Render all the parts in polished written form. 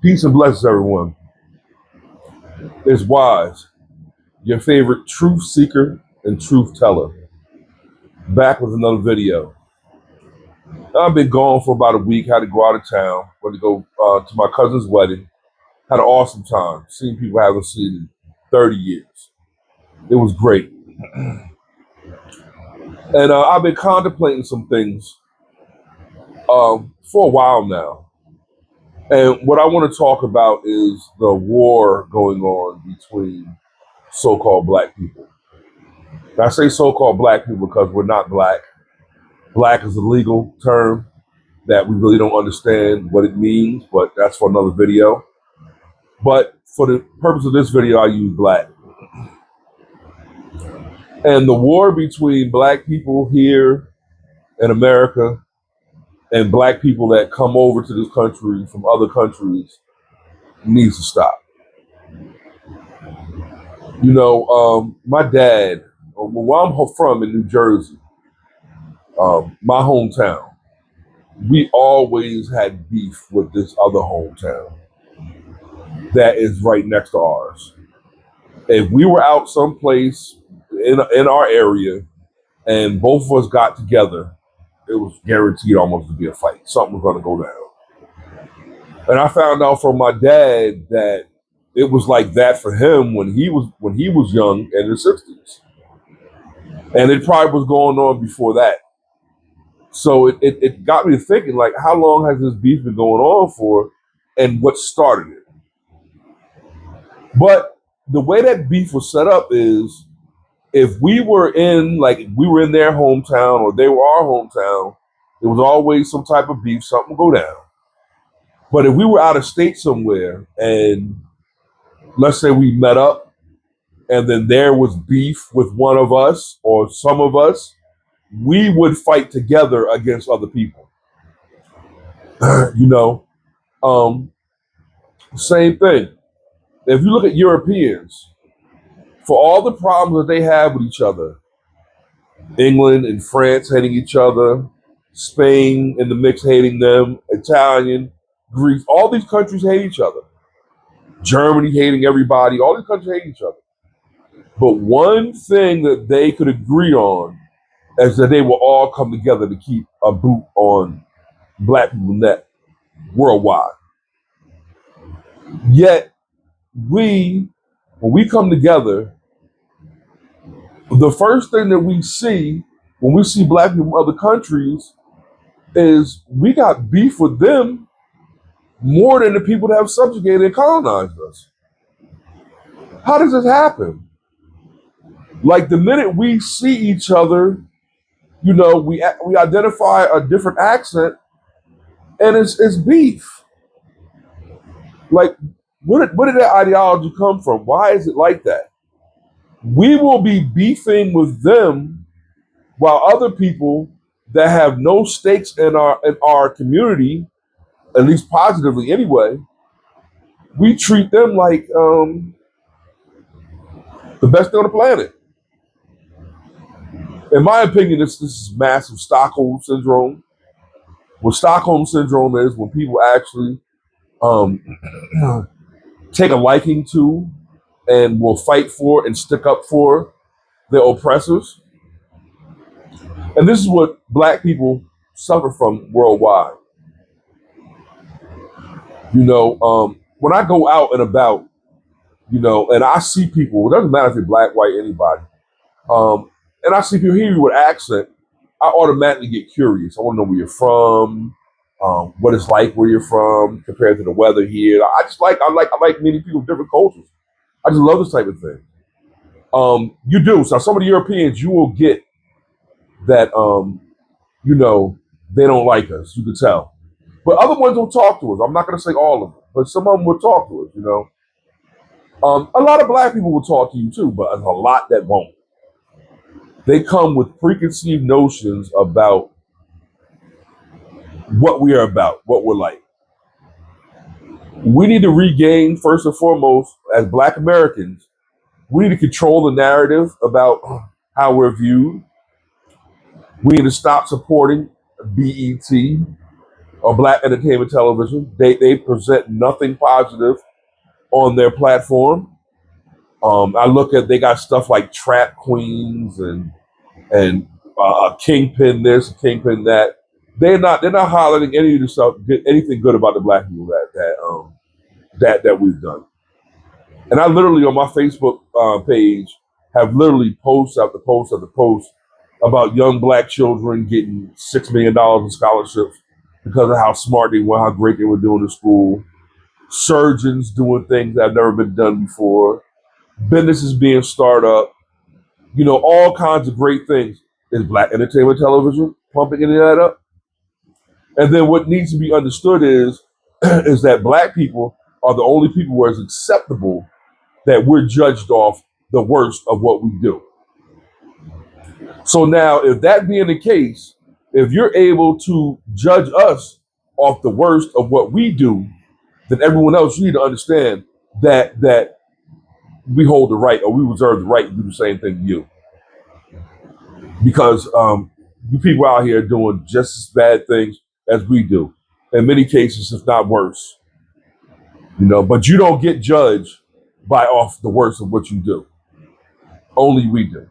Peace and blessings, everyone. It's Wise, your favorite truth seeker and truth teller, back with another video. I've been gone for about a week, had to go out of town, went to go to my cousin's wedding, had an awesome time, seeing people I haven't seen in 30 years. It was great. And I've been contemplating some things for a while now. And what I want to talk about is the war going on between so-called black people. And I say so-called black people because we're not black. Black is a legal term that we really don't understand what it means, but that's for another video. But for the purpose of this video, I use black. And the war between black people here in America and black people that come over to this country from other countries needs to stop. My dad, where I'm from in New Jersey, my hometown, we always had beef with this other hometown that is right next to ours. If we were out someplace in our area and both of us got together, it was guaranteed almost to be a fight. Something was going to go down. And I found out from my dad that it was like that for him when he was young in the 60s. And it probably was going on before that. So it got me thinking, like, how long has this beef been going on for and what started it? But the way that beef was set up is if we were in their hometown or they were our hometown, there was always some type of beef, something would go down. But if we were out of state somewhere and let's say we met up and then there was beef with one of us or some of us, we would fight together against other people. Same thing. If you look at Europeans, for all the problems that they have with each other, England and France hating each other, Spain in the mix hating them, Italian, Greece, all these countries hate each other. Germany hating everybody, all these countries hate each other. But one thing that they could agree on is that they will all come together to keep a boot on black people's neck worldwide. Yet when we come together, the first thing that we see when we see black people from other countries is we got beef with them more than the people that have subjugated and colonized us. How does this happen? Like the minute we see each other, we identify a different accent, and it's beef. Like, where did that ideology come from? Why is it like that? We will be beefing with them while other people that have no stakes in our community, at least positively anyway, we treat them like the best thing on the planet. In my opinion, this is massive Stockholm syndrome. What Stockholm syndrome is when people actually take a liking to and will fight for and stick up for their oppressors. And this is what black people suffer from worldwide. When I go out and about, and I see people, it doesn't matter if you're black, white, anybody, and I see people hear you with accent, I automatically get curious. I want to know where you're from, what it's like where you're from compared to the weather here. I like meeting people of different cultures. I just love this type of thing. You do. So some of the Europeans, you will get that, they don't like us. You can tell. But other ones will talk to us. I'm not going to say all of them, but some of them will talk to us, A lot of black people will talk to you too, but there's a lot that won't. They come with preconceived notions about what we are about, what we're like. We need to regain, first and foremost, as black Americans, we need to control the narrative about how we're viewed. We need to stop supporting BET. or black entertainment television. They present nothing positive on their platform. I look at they got stuff like trap queens and kingpin this, kingpin that. They're not highlighting any of the stuff, anything good about the black people that we've done. And I literally on my Facebook page have literally post after post after post about young black children getting $6 million in scholarships because of how smart they were, how great they were doing in school. Surgeons doing things that have never been done before. Businesses being started up. All kinds of great things. Is black entertainment television pumping any of that up? And then what needs to be understood is is that black people are the only people where it's acceptable that we're judged off the worst of what we do. So now, if that being the case, if you're able to judge us off the worst of what we do, then everyone else, you need to understand that we hold the right, or we reserve the right to do the same thing to you, because you people out here doing just as bad things as we do, in many cases, if not worse. But you don't get judged by off the worst of what you do. Only we do.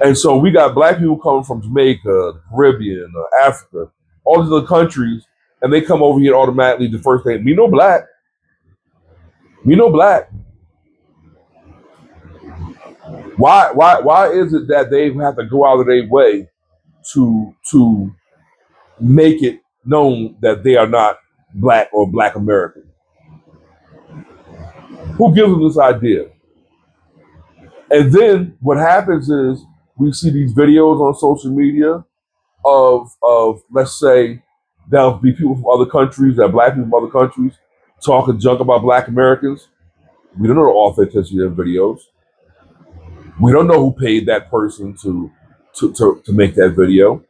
And so we got black people coming from Jamaica, the Caribbean, Africa, all these other countries, and they come over here automatically. The first thing, me no black, me no black. Why is it that they have to go out of their way to make it known that they are not black or black American? Who gives them this idea? And then what happens is we see these videos on social media of let's say there'll be people from other countries, that black people from other countries talking junk about black Americans. We don't know the authenticity of videos. We don't know who paid that person to make that video.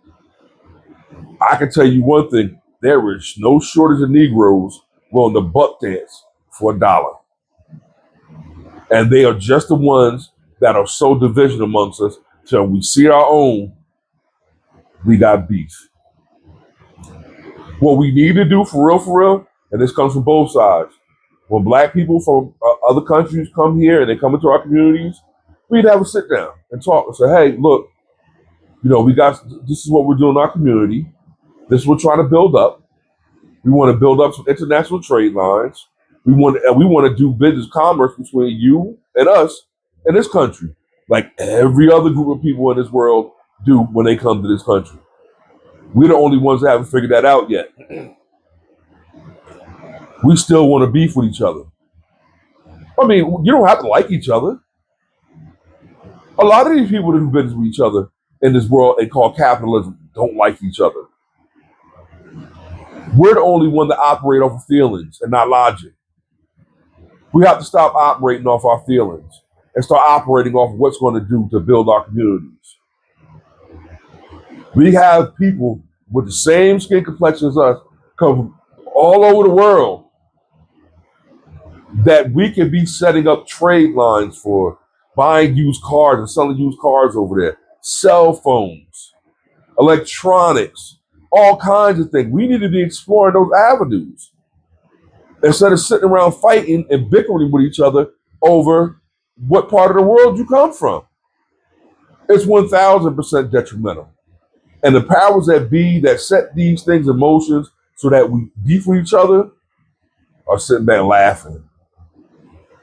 I can tell you one thing: there is no shortage of Negroes willing to buck dance for $1, and they are just the ones that are so division amongst us. Till we see our own, we got beef. What we need to do for real, and this comes from both sides. When black people from other countries come here and they come into our communities, we need to have a sit down and talk and say, hey, look, we got, this is what we're doing in our community. This is what we're trying to build up. We want to build up some international trade lines. We want to do business commerce between you and us in this country, like every other group of people in this world do when they come to this country. We're the only ones that haven't figured that out yet. We still want to beef with each other. I mean, you don't have to like each other. A lot of these people that do business with each other in this world they call capitalism don't like each other. We're the only one that operate off of feelings and not logic. We have to stop operating off our feelings and start operating off of what's going to do to build our communities. We have people with the same skin complexion as us come from all over the world that we can be setting up trade lines for, buying used cars and selling used cars over there, cell phones, electronics, all kinds of things. We need to be exploring those avenues instead of sitting around fighting and bickering with each other over what part of the world you come from. It's 1000% detrimental. And the powers that be that set these things in motion so that we beef with each other are sitting back laughing.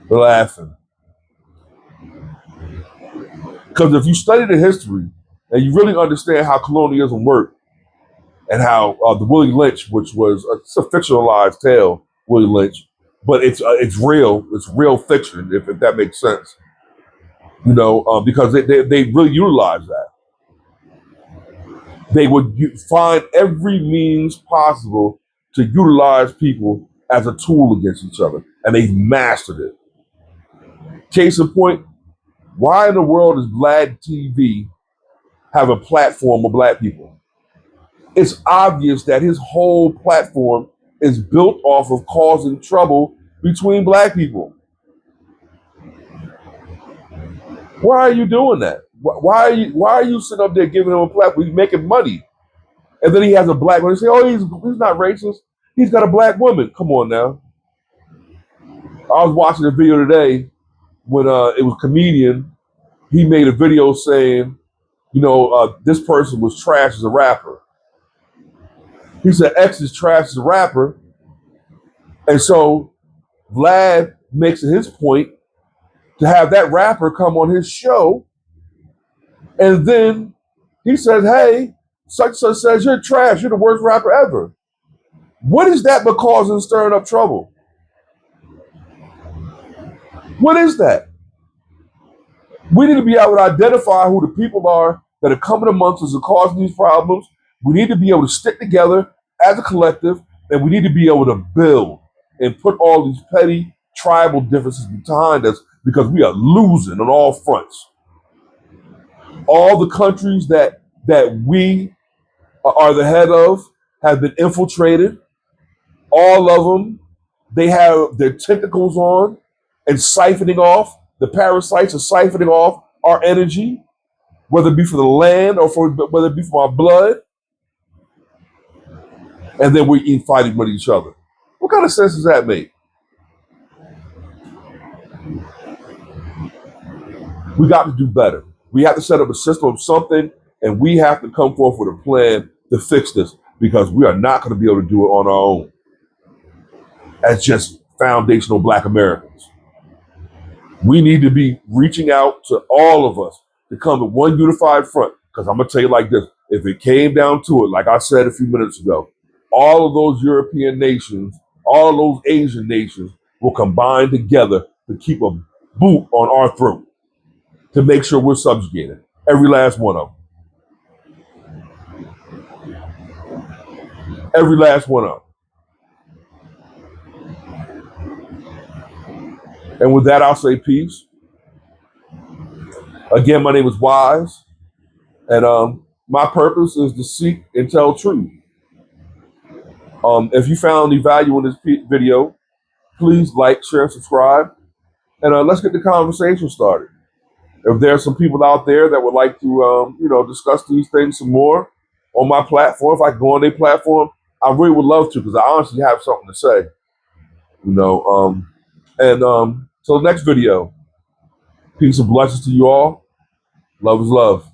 They're laughing. Because if you study the history and you really understand how colonialism worked and how the Willie Lynch, which was it's a fictionalized tale, Willie Lynch, but it's real fiction, if that makes sense. Because they really utilize that. They would find every means possible to utilize people as a tool against each other, and they've mastered it. Case in point, why in the world does Vlad TV have a platform of black people? It's obvious that his whole platform is built off of causing trouble between black people. Why are you doing that? Why are you sitting up there giving him a platform? He's making money. And then he has a black woman. They say, oh, he's not racist. He's got a black woman. Come on now. I was watching a video today when it was a comedian. He made a video saying, this person was trash as a rapper. He said X is trash as a rapper. And so Vlad makes it his point to have that rapper come on his show. And then he says, hey, such says you're trash. You're the worst rapper ever. What is that but causing stirring up trouble? What is that? We need to be able to identify who the people are that are coming amongst us and causing these problems. We need to be able to stick together as a collective, and we need to be able to build and put all these petty tribal differences behind us because we are losing on all fronts. All the countries that we are the head of have been infiltrated. All of them, they have their tentacles on and siphoning off. The parasites are siphoning off our energy, whether it be for the land or whether it be for our blood. And then we fighting with each other. What kind of sense does that make? We got to do better. We have to set up a system of something, and we have to come forth with a plan to fix this because we are not going to be able to do it on our own as just foundational Black Americans. We need to be reaching out to all of us to come to one unified front. Because I'm going to tell you like this, if it came down to it, like I said a few minutes ago, all of those European nations, all of those Asian nations will combine together to keep a boot on our throat, to make sure we're subjugated. Every last one of them. Every last one of them. And with that, I'll say peace. Again, my name is Wise, and my purpose is to seek and tell truth. If you found any value in this video, please like, share, and subscribe, and let's get the conversation started. If there are some people out there that would like to, discuss these things some more on my platform, if I can go on their platform, I really would love to because I honestly have something to say. So the next video, peace and blessings to you all. Love is love.